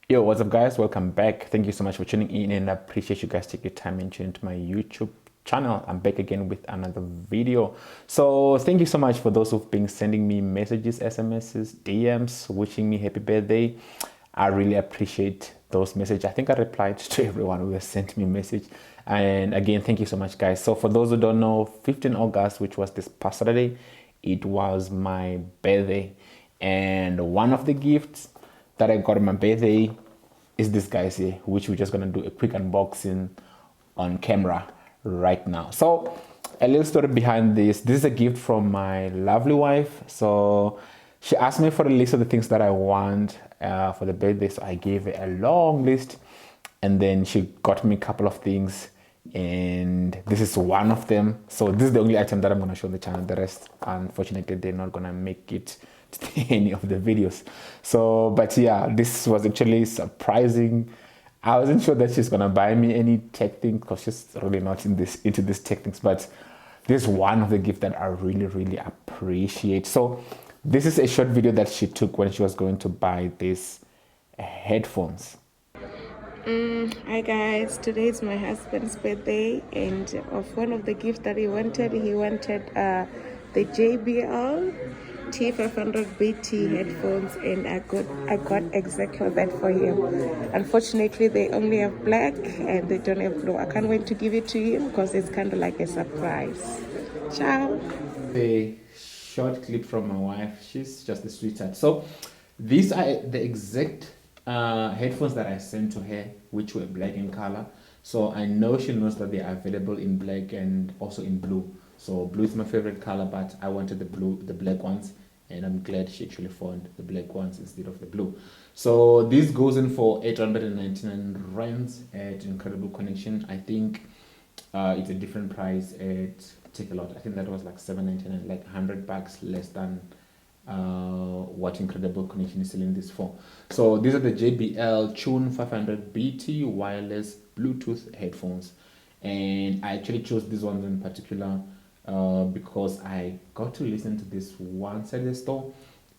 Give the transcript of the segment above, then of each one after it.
Yo, what's up guys? Welcome back. Thank you so much for tuning in and I appreciate you guys taking your time and tuning into my YouTube channel. I'm back again with another video. So thank you so much for those who've been sending me messages, SMSs, DMs, wishing me happy birthday. I really appreciate those messages. I think I replied to everyone who has sent me a message. And again, thank you so much guys. So for those who don't know, 15 August, which was this past Saturday, it was my birthday. And one of the gifts that I got on my birthday is this guys here, which we're just gonna do a quick unboxing on camera right now. So a little story behind this. This is a gift from my lovely wife. So she asked me for a list of the things that I want for the birthday. So I gave her a long list and then she got me a couple of things and this is one of them. So this is the only item that I'm gonna show on the channel. The rest, unfortunately, they're not gonna make it to any of the videos. So, but yeah, this was actually surprising. I wasn't sure that she's gonna buy me any tech thing because she's really not into this tech things. But this is one of the gifts that I really appreciate. So this is a short video that she took when she was going to buy these headphones. Hi guys, today is my husband's birthday, and of one of the gifts that he wanted the JBL T500BT headphones, and I got exactly that for him. Unfortunately, they only have black and they don't have blue. I can't wait to give it to him because it's kind of like a surprise. Ciao. A short clip from my wife. She's just a sweetheart. So these are the exact headphones that I sent to her, which were black in color. So I know she knows that they are available in black and also in blue. So blue is my favorite color, but I wanted the black ones, and I'm glad she actually found the black ones instead of the blue. So this goes in for 899 rands at Incredible Connection. I think it's a different price at Take a Lot. I think that was like $7.99, like $100 less than what Incredible Connection is selling this for. So these are the JBL Tune500BT wireless Bluetooth headphones, and I actually chose these ones in particular because I got to listen to this once at the store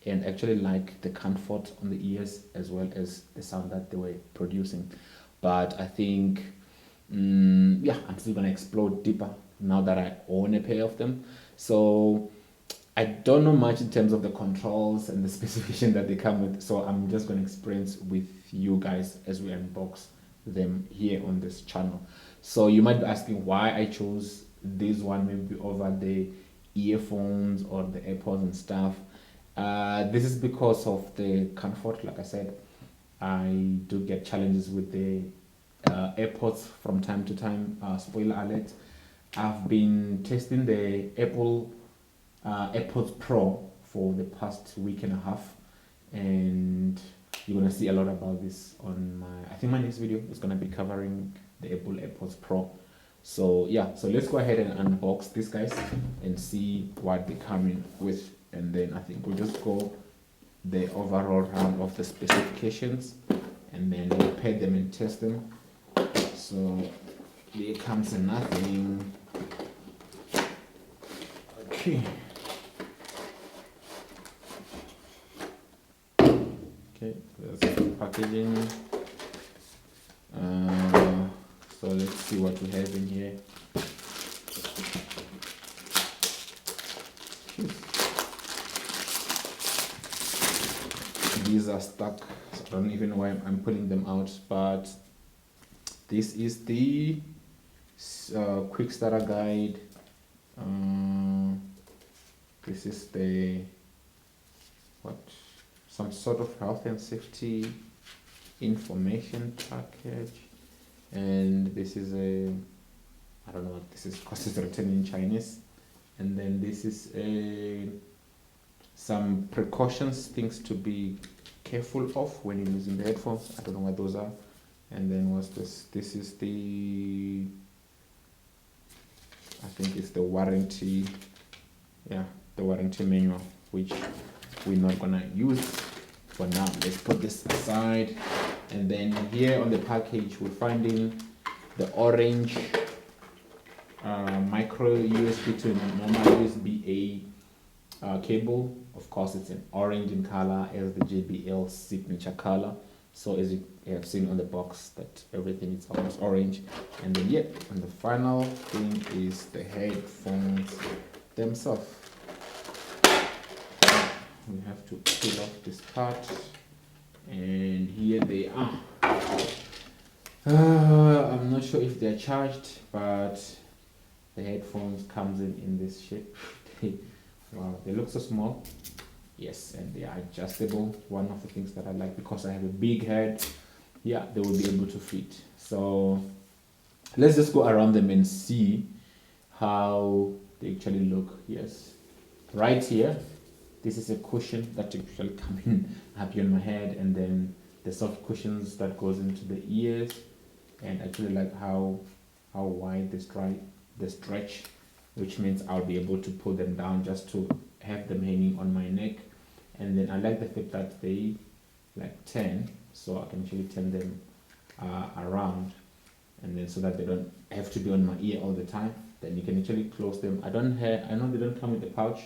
and actually like the comfort on the ears as well as the sound that they were producing. But I think yeah, I'm still gonna explore deeper now that I own a pair of them. So I don't know much in terms of the controls and the specification that they come with, so I'm just going to experience with you guys as we unbox them here on this channel. So you might be asking why I chose this one maybe over the earphones or the AirPods and stuff. This is because of the comfort. Like I said, I do get challenges with the AirPods from time to time. Spoiler alert, I've been testing the AirPods Pro for the past week and a half, and you're gonna see a lot about this on I think my next video is gonna be covering the Apple AirPods Pro. So yeah, so let's go ahead and unbox these guys and see what they come in with, and then I think we'll just go the overall round of the specifications and then we'll pair them and test them. So here comes nothing. Okay. Okay, there's the packaging. So let's see what we have in here. These are stuck. So I don't even know why I'm pulling them out, but this is the quick starter guide. This is the some sort of health and safety information package, and this is I don't know what this is because it's written in Chinese, and then this is some precautions, things to be careful of when you're using the headphones. I don't know what those are. And then what's this? This is I think it's the warranty, yeah, the warranty manual, which we're not gonna use for now. Let's put this aside. And then here on the package we're finding the orange micro USB to normal USB-A cable. Of course it's an orange in color as the JBL signature color. So as you have seen on the box that everything is almost orange. And then and the final thing is the headphones themselves. We have to peel off this part, and here they are. I'm not sure if they're charged, but the headphones comes in this shape. Wow, they look so small. Yes, and they are adjustable. One of the things that I like, because I have a big head, yeah, they will be able to fit. So let's just go around them and see how they actually look. Yes, right here, this is a cushion that actually come in happy on my head, and then the soft cushions that goes into the ears. And I actually like how wide the stretch, which means I'll be able to pull them down just to have them hanging on my neck. And then I like the fact that they like turn, so I can actually turn them around, and then so that they don't have to be on my ear all the time. Then you can actually close them. I know they don't come with a pouch,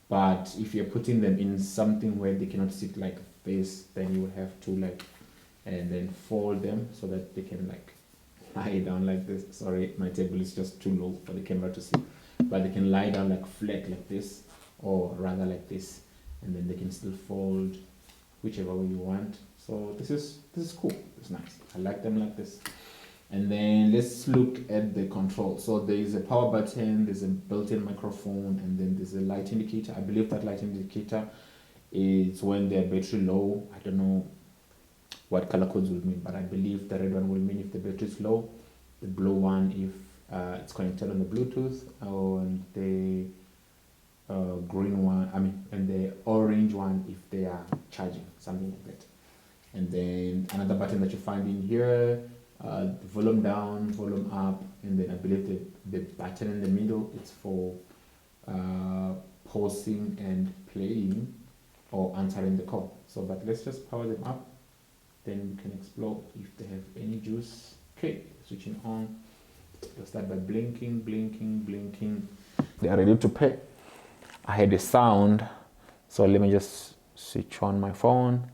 but if you're putting them in something where they cannot sit like this, then you will have to and then fold them so that they can lie down like this. Sorry, my table is just too low for the camera to see, but they can lie down flat like this, or rather like this, and then they can still fold whichever way you want. So this is cool. It's nice. I like them like this. And then let's look at the control. So there is a power button, there's a built-in microphone, and then there's a light indicator. I believe that light indicator is when they're battery low. I don't know what color codes will mean, but I believe the red one will mean if the battery is low, the blue one if it's connected on the Bluetooth, and the green one, and the orange one if they are charging, something like that. And then another button that you find in here, volume down, volume up, and then I believe the button in the middle is for pausing and playing or answering the call. So, but let's just power them up, then we can explore if they have any juice. Okay, switching on. They'll start by blinking, blinking, blinking. They are ready to pay. I had a sound, so let me just switch on my phone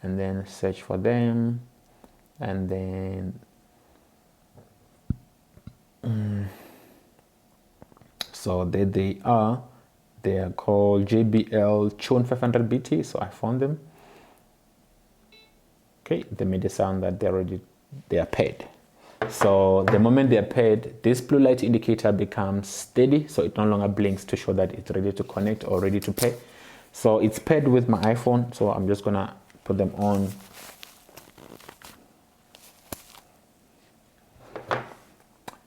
and then search for them, and then so there they are. They are called JBL Tune500BT, so I found them. Okay, they made a sound that they are paid. So the moment they are paid, this blue light indicator becomes steady, so it no longer blinks to show that it's ready to connect or ready to pay. So it's paired with my iPhone, so I'm just gonna put them on.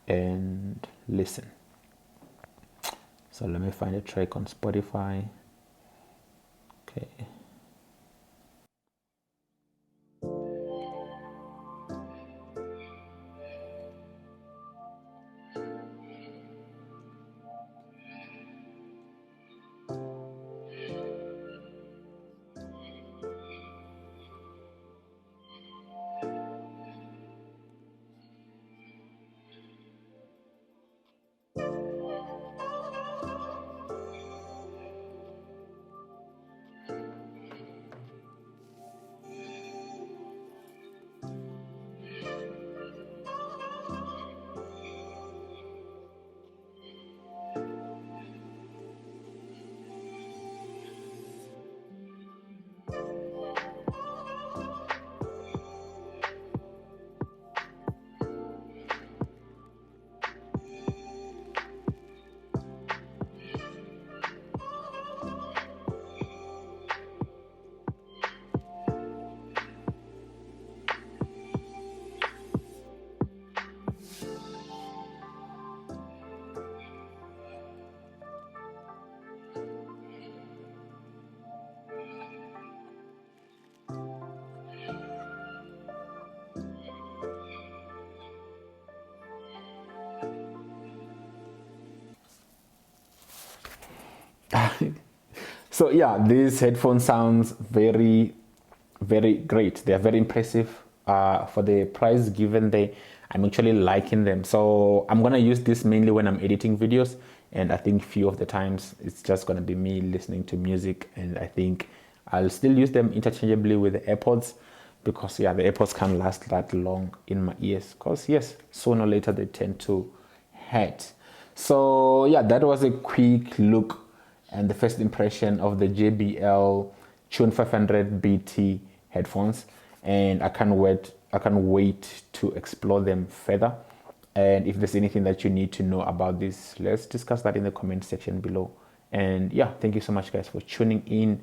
And listen. So let me find a track on Spotify. Okay. So yeah, these headphones sounds very, very great. They are very impressive for the price given. I'm actually liking them. So I'm gonna use this mainly when I'm editing videos, and I think few of the times it's just gonna be me listening to music, and I think I'll still use them interchangeably with the AirPods. because yeah, the AirPods can't last that long in my ears, because yes, sooner or later they tend to hurt. So yeah, that was a quick look and the first impression of the JBL Tune500BT headphones, and I can't wait to explore them further. And if there's anything that you need to know about this, let's discuss that in the comment section below. And yeah, thank you so much guys for tuning in.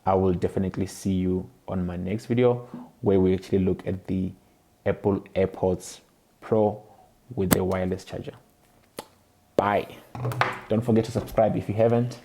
I will definitely see you on my next video, where we actually look at the Apple AirPods Pro with the wireless charger. Bye. Don't forget to subscribe if you haven't.